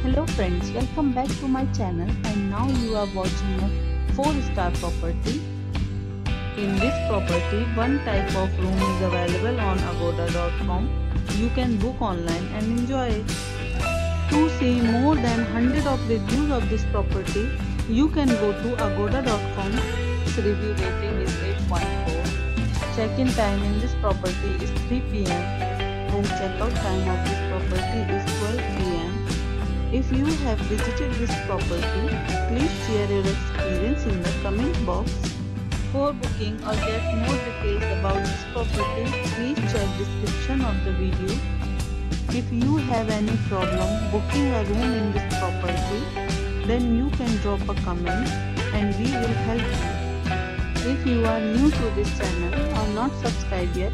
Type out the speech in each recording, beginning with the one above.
Hello friends, welcome back to my channel, and now you are watching a 4-star property. In this property, one type of room is available on agoda.com. You can book online and enjoy it. To see more than 100 of reviews of this property, you can go to agoda.com. Its review rating is 8.4. Check-in time in this property is 3 p.m. Home check-out time of this property is 12 p.m. If you have visited this property, please share your experience in the comment box. For booking or get more details about this property, please check description of the video. If you have any problem booking a room in this property, then you can drop a comment and we will help you. If you are new to this channel or not subscribed yet,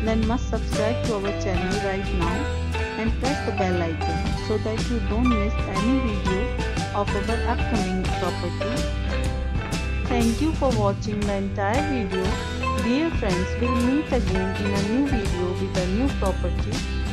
then must subscribe to our channel right now and press the bell icon so that you don't miss any video of our upcoming property. Thank you for watching the entire video. Dear friends, we'll meet again in a new video with a new property.